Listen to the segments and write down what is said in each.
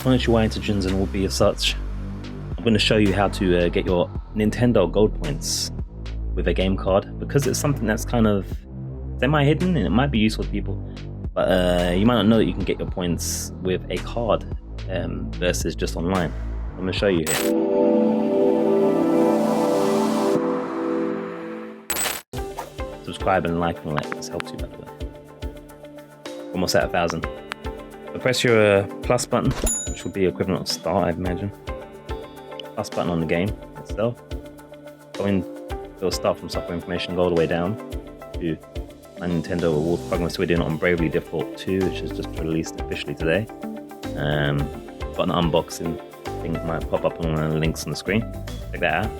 Konnichiwa Interjinsen will be as such. I'm going to show you how to get your Nintendo Gold points with a game card, because it's something that's kind of semi-hidden and it might be useful to people, but you might not know that you can get your points with a card versus just online. I'm going to show you here. Subscribe and like this helps you, by the way. Almost at 1,000. So press your plus button, which will be equivalent of start, I imagine. Plus button on the game itself. It'll start from software information, go all the way down to my Nintendo Rewards program. So we're doing it on Bravely Default 2, which is just released officially today. Got an unboxing thing that might pop up on the links on the screen. Check that out.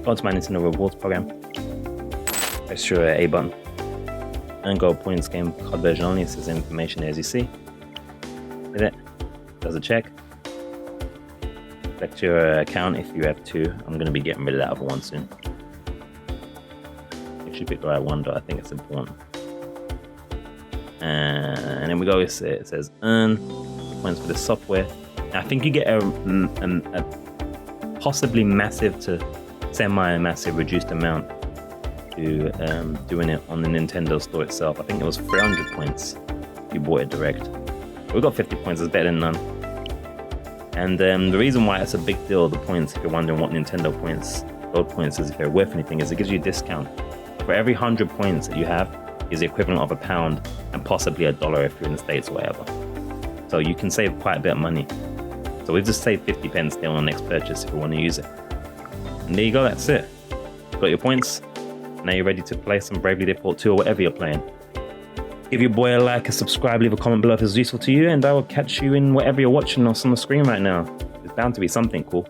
Go to my Nintendo Rewards program. Press your A button. And Gold points game card version only. It says information there, as you see. Hit it. Does a check. Select your account if you have two. I'm going to be getting rid of that other one soon. Make sure you pick the right one, but I think it's important. And then we go. It says earn points for the software. Now, I think you get a possibly massive to semi-massive reduced amount to doing it on the Nintendo store itself. I think it was 300 points if you bought it direct. We got 50 points, it's better than none. And the reason why it's a big deal, the points, if you're wondering what Nintendo points, Gold points is, if they're worth anything, is it gives you a discount. For every 100 points that you have is the equivalent of £1 and possibly $1 if you're in the States or whatever. So you can save quite a bit of money. So we've just saved 50 pence there on the next purchase if you want to use it. And there you go, that's it. Got your points. Now you're ready to play some Bravely Default 2 or whatever you're playing. Give your boy a like, a subscribe, leave a comment below if it's useful to you, and I will catch you in whatever you're watching us on the screen right now. There's bound to be something cool.